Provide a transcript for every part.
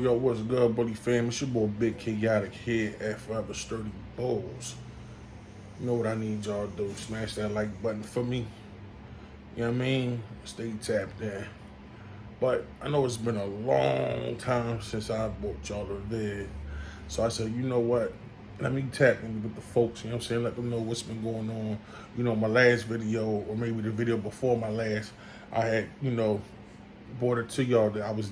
Yo, what's good, buddy fam? It's your boy Big Chaotic here at Forever Sturdy Bullz. You know what I need y'all to do? Smash that like button for me. You know what I mean? Stay tapped in. But I know it's been a long time since I brought y'all a vid. So I said, you know what? Let me tap in with the folks, you know what I'm saying? Let them know what's been going on. You know, my last video, or maybe the video before my last, I had, brought it to y'all that I was,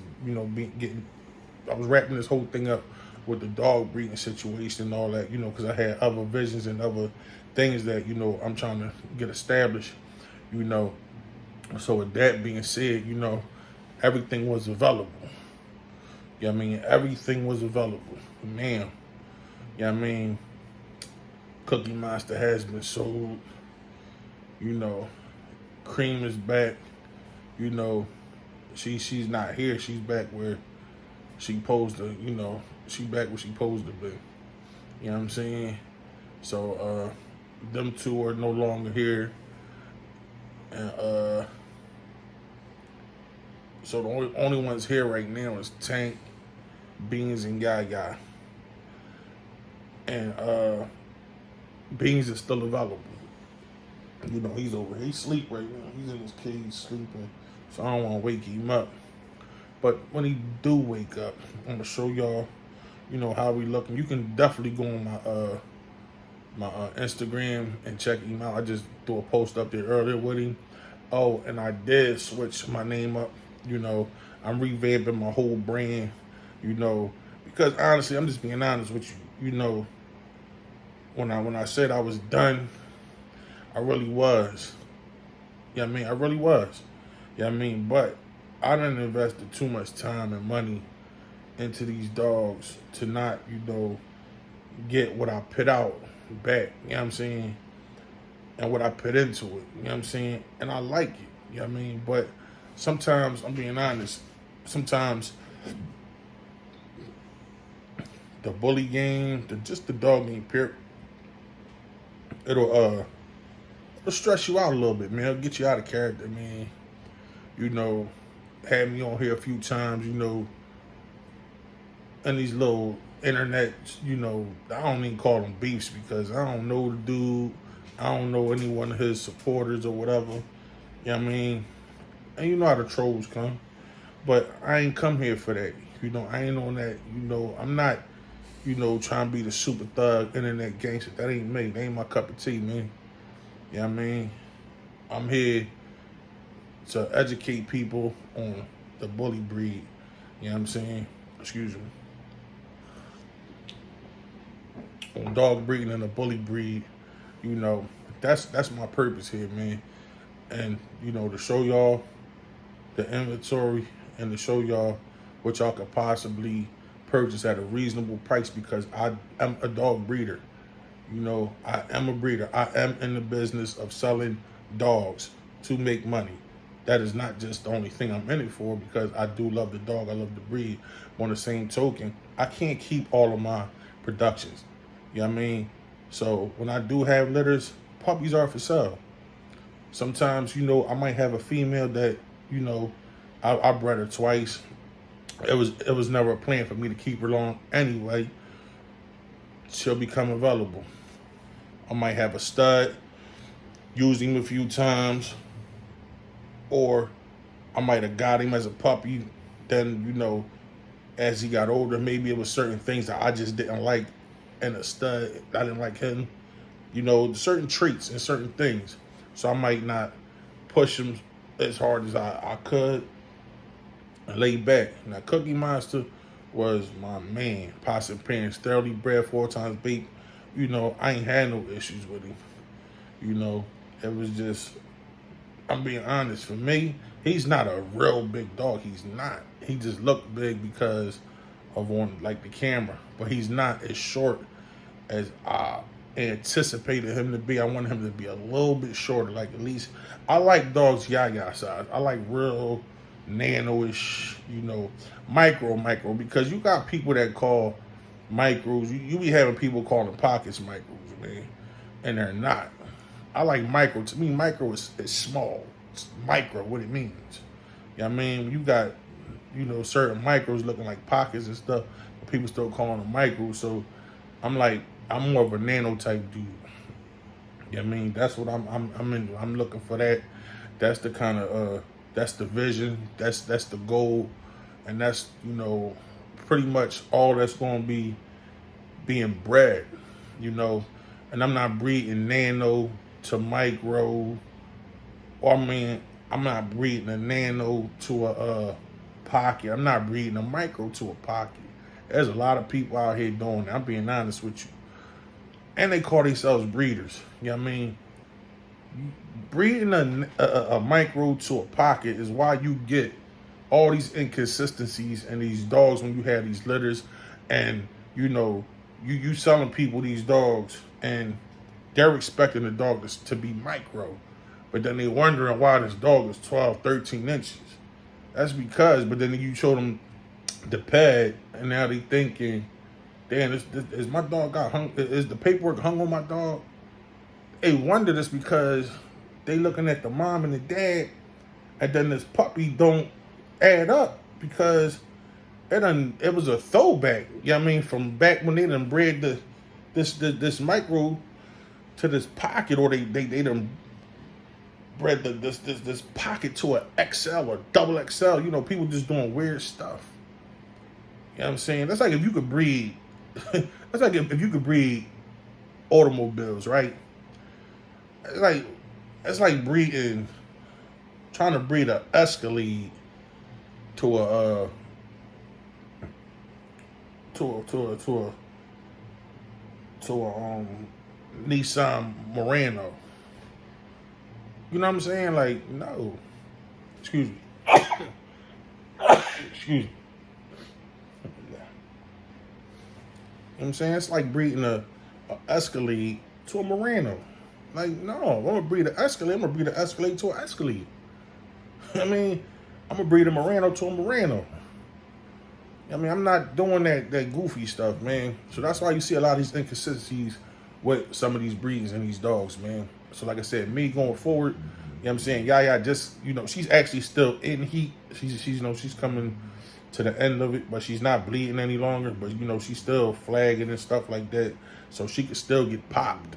I was wrapping this whole thing up with the dog breeding situation and all that, because I had other visions and other things that, I'm trying to get established, you know. So with that being said, everything was available. You know what I mean? Everything was available. Now, you know what I mean? Cookie Monster has been sold. Cream is back. She's not here. She's back where she posed to, she back where she posed to be. You know what I'm saying? So them two are no longer here. And so the only ones here right now is Tank, Beans, and Yaya. And Beans is still available. He's over here. He's asleep right now. He's in his cage sleeping. So I don't want to wake him up. But when he do wake up, I'm gonna show y'all, how we looking. You can definitely go on my Instagram and check him out. I just threw a post up there earlier with him. Oh, and I did switch my name up. I'm revamping my whole brand. Because honestly, I'm just being honest with you. When I said I was done, I really was. You know what I mean? I really was. You know what I mean? But I done invested too much time and money into these dogs to not, get what I put out back. You know what I'm saying? And what I put into it. You know what I'm saying? And I like it. You know what I mean? But sometimes, I'm being honest, sometimes the bully game, just the dog game, period, it'll stress you out a little bit, man. It'll get you out of character, man. Had me on here a few times, and these little internet, I don't even call them beefs because I don't know the dude. I don't know any one of his supporters or whatever. You know what I mean? And you know how the trolls come. But I ain't come here for that. I ain't on that, I'm not, trying to be the super thug internet gangster. That ain't me. That ain't my cup of tea, man. You know what I mean? I'm here to educate people on the bully breed. You know what I'm saying? Excuse me. On dog breeding and the bully breed. That's my purpose here, man. And, to show y'all the inventory and to show y'all what y'all could possibly purchase at a reasonable price because I am a dog breeder. I am a breeder. I am in the business of selling dogs to make money. That is not just the only thing I'm in it for because I do love the dog. I love the breed. But on the same token, I can't keep all of my productions. You know what I mean? So when I do have litters, puppies are for sale. Sometimes, I might have a female that, I bred her twice. It was never a plan for me to keep her long anyway. She'll become available. I might have a stud, used him a few times, or I might have got him as a puppy. Then, as he got older, maybe it was certain things that I just didn't like in a stud. I didn't like him. Certain traits and certain things. So I might not push him as hard as I could and lay back. Now, Cookie Monster was my man. Pots and pans, thoroughly bred, 4 times beat. I ain't had no issues with him. It was just, I'm being honest. For me, he's not a real big dog. He's not. He just looked big because of on the camera. But he's not as short as I anticipated him to be. I wanted him to be a little bit shorter. At least, I like dogs Yaya size. I like real nano-ish, micro, because you got people that call micros, you be having people calling pockets micros, man, and they're not. I like micro. To me, micro is small. It's micro, what it means. You know what I mean? You got, you know, certain micros looking like pockets and stuff. But people still calling them micros. So I'm like, I'm more of a nano type dude. You know what I mean? That's what I'm looking for that. That's the kind of that's the vision. That's the goal. And that's, you know, pretty much all that's gonna be being bred, you know. And I'm not breeding nano to micro. Or I mean, I'm not breeding a nano to a pocket. I'm not breeding a micro to a pocket. There's a lot of people out here doing that. I'm being honest with you. And they call themselves breeders. You know what I mean? Breeding a micro to a pocket is why you get all these inconsistencies and these dogs when you have these litters. And, you know, you selling people these dogs and they're expecting the dog to be micro. But then they wondering why this dog is 12, 13 inches. That's because, but then you show them the pad, and now they thinking, damn, is my dog got hung? Is the paperwork hung on my dog? They wonder this because they looking at the mom and the dad, and then this puppy don't add up because it was a throwback. You know what I mean? From back when they done bred this micro to this pocket, or they done bred this pocket to an XL or double XL. You know, people just doing weird stuff. You know what I'm saying? That's like if you could breed. That's like if you could breed automobiles, right? It's like breeding, trying to breed an Escalade to a Nissan Murano. You know what I'm saying? Like, no. Excuse me. Excuse me. You know what I'm saying? It's like breeding a Escalade to a Murano. Like, no, I'm going to breed an Escalade. I'm going to breed an Escalade to an Escalade. I mean, I'm going to breed a Murano to a Murano. I mean, I'm not doing that goofy stuff, man. So that's why you see a lot of these inconsistencies with some of these breeds and these dogs, man. So like I said, me going forward, you know what I'm saying? Yaya just, you know, she's actually still in heat. She's you know, she's coming to the end of it, but she's not bleeding any longer. But, you know, she's still flagging and stuff like that. So she could still get popped.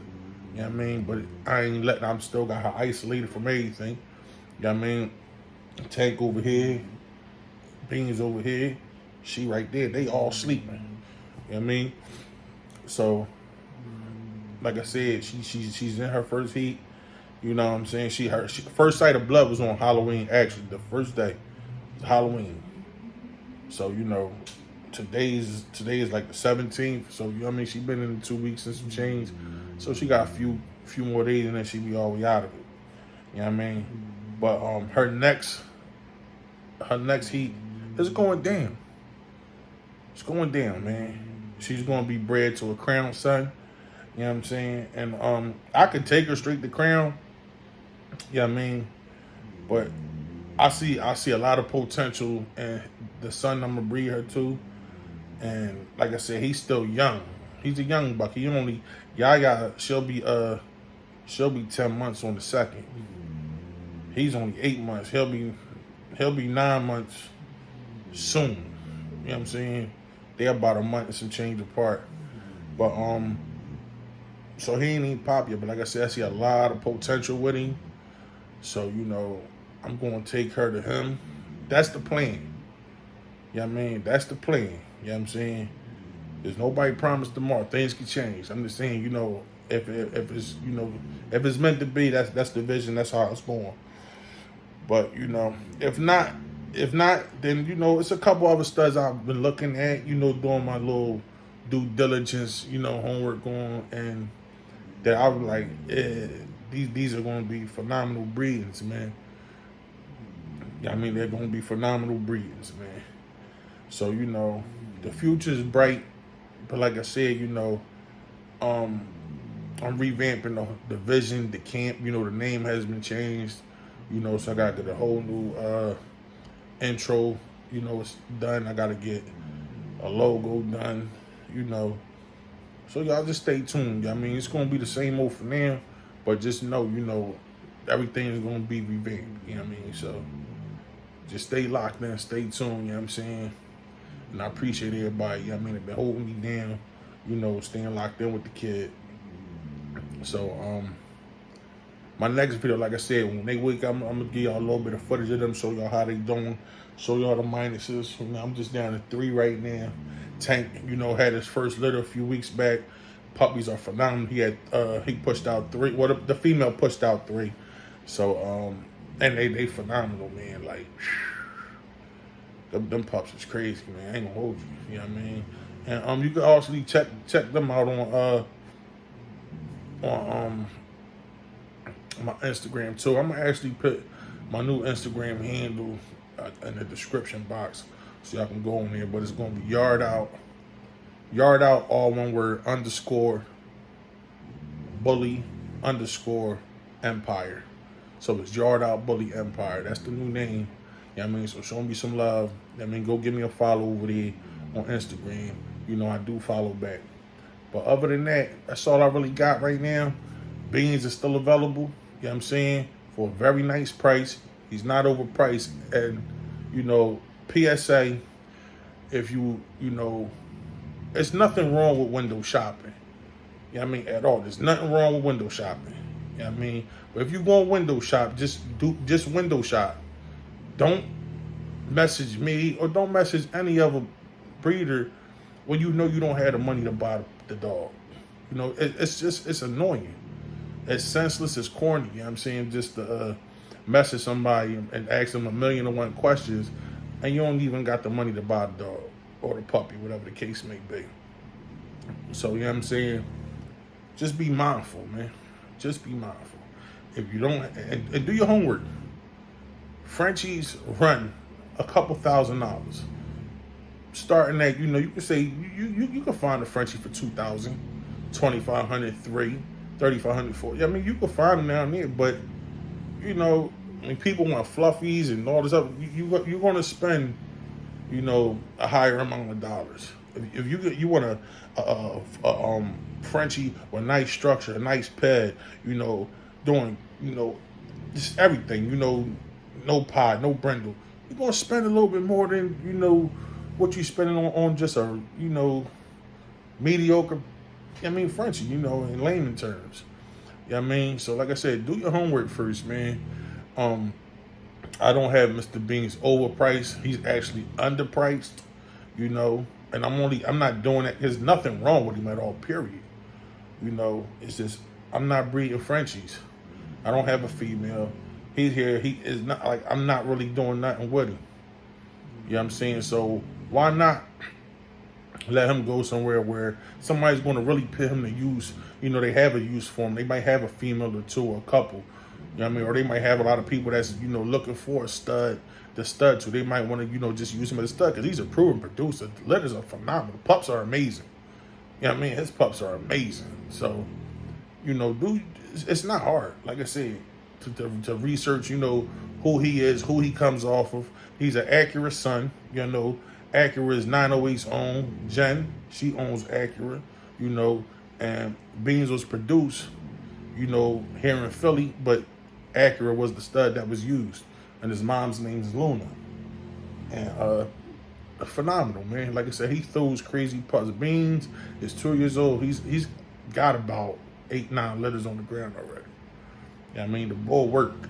You know what I mean? But I ain't letting, I'm still got her isolated from everything. You know what I mean? Tank over here, Beans over here, she right there. They all sleeping. You know what I mean? So, like I said, she's in her first heat. You know what I'm saying? She first sight of blood was on Halloween, actually, the first day. Halloween. So, you know, today is like the 17th. So, you know what I mean? She been in 2 weeks and some change. So she got a few more days and then she be all the way out of it. You know what I mean? But her next heat is going down. It's going down, man. She's gonna be bred to a crown son. You know what I'm saying? And I could take her straight to crown. You know what I mean? But I see a lot of potential in the son I'm gonna breed her to. And like I said, he's still young. He's a young buck. He only Yaya, she'll be 10 months on the second. He's only 8 months. He'll be 9 months soon. You know what I'm saying? They're about a month and some change apart. But so he ain't even pop yet. But like I said, I see a lot of potential with him. So, you know, I'm gonna take her to him. That's the plan. You know what I mean? That's the plan. You know what I'm saying? There's nobody promised tomorrow. Things can change. I'm just saying, you know, if it's, you know, if it's meant to be, that's the vision. That's how it's going. But, you know, if not, then, you know, it's a couple other studs I've been looking at, you know, doing my little due diligence, you know, homework on, and that I was like, yeah, these are going to be phenomenal breedings, man. I mean, they're going to be phenomenal breedings, man. So, you know, the future's bright. But like I said, you know, I'm revamping the vision, the camp. You know, the name has been changed. You know, so I got to get a whole new intro. You know, it's done. I got to get a logo done. You know, so y'all just stay tuned. I mean, it's gonna be the same old for now, but just know, you know, everything is gonna be revamped. You know what I mean? So just stay locked in, stay tuned, you know what I'm saying? And I appreciate everybody, you know what I mean, they've been holding me down, you know, staying locked in with the kid. So, my next video, like I said, when they wake up, I'm gonna give y'all a little bit of footage of them, show y'all how they doing, show y'all the minuses. You know, I'm just down to 3 right now. Tank, you know, had his first litter a few weeks back. Puppies are phenomenal. He pushed out 3. Well, the female pushed out 3. So, and they phenomenal, man. Like, them pups is crazy, man. I ain't gonna hold you. You know what I mean? And you can also check them out on my Instagram too. I'm gonna actually put my new Instagram handle in the description box so y'all can go on there. But it's gonna be yard out, all one word, _ bully _ empire. So it's yard out bully empire. That's the new name. You know what I mean? So show me some love. I mean, go give me a follow over there on Instagram. You know I do follow back. But other than that, that's all I really got right now. Beans is still available. You know what I'm saying? For a very nice price. He's not overpriced. And, you know, PSA, if you know, there's nothing wrong with window shopping. You know what I mean? At all. There's nothing wrong with window shopping. You know what I mean? But if you go on window shop, just window shop. Don't message me or don't message any other breeder when you know you don't have the money to buy the dog. You know, it's annoying. It's senseless, it's corny, you know what I'm saying? Just to message somebody and ask them 1,000,001 questions, and you don't even got the money to buy the dog or the puppy, whatever the case may be. So, you know what I'm saying? Just be mindful, man. Just be mindful. If you don't, and do your homework. Frenchies run a couple $1,000s. Starting at, you know, you can say, you can find a Frenchie for $2,000, $2,500, $3,000. 3,500 for. I mean, you can find them down there, but you know, I mean, people want fluffies and all this other. You're going to spend, you know, a higher amount of dollars. If you want a Frenchie with nice structure, a nice pad, you know, doing, you know, just everything, you know, no pod, no brindle. You're going to spend a little bit more than, you know, what you spending on just a, you know, mediocre. I mean, Frenchie, you know, in layman terms. You know what I mean? So, like I said, do your homework first, man. I don't have Mr. Beans overpriced. He's actually underpriced, you know. And I'm not doing it. There's nothing wrong with him at all, period. You know, it's just, I'm not breeding Frenchies. I don't have a female. He's here. He is not, like, I'm not really doing nothing with him. You know what I'm saying? So, why not let him go somewhere where somebody's going to really put him to use. You know, they have a use for him. They might have a female or two or a couple. You know what I mean? Or they might have a lot of people that's, you know, looking for a stud, the stud. So they might want to, you know, just use him as a stud because he's a proven producer. The litters are phenomenal. Pups are amazing. You know what I mean? His pups are amazing. So, you know, dude, it's not hard. Like I said, to research, you know, who he is, who he comes off of. He's an Acura son, you know. Acura is 908's own. Jen, she owns Acura, you know, and Beans was produced, you know, here in Philly, but Acura was the stud that was used, and his mom's name is Luna. And phenomenal, man. Like I said, he throws crazy pups. Beans is 2 years old. He's got about 8-9 litters on the ground already. You know what I mean? The bull worked.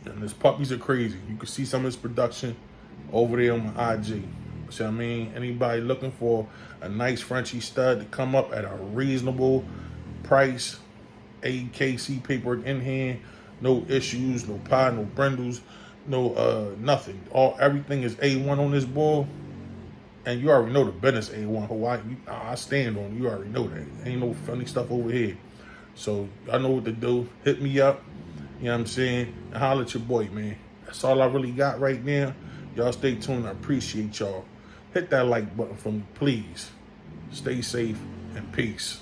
And his puppies are crazy. You can see some of his production over there on my IG. See what I mean? Anybody looking for a nice Frenchie stud to come up at a reasonable price, AKC paperwork in hand, no issues, no pie, no brindles, no nothing. Everything is A1 on this bull. And you already know the business A1. Hawaii, I stand on. You already know that. Ain't no funny stuff over here. So I know what to do. Hit me up. You know what I'm saying? And holler at your boy, man. That's all I really got right now. Y'all stay tuned. I appreciate y'all. Hit that like button for me, please. Stay safe and peace.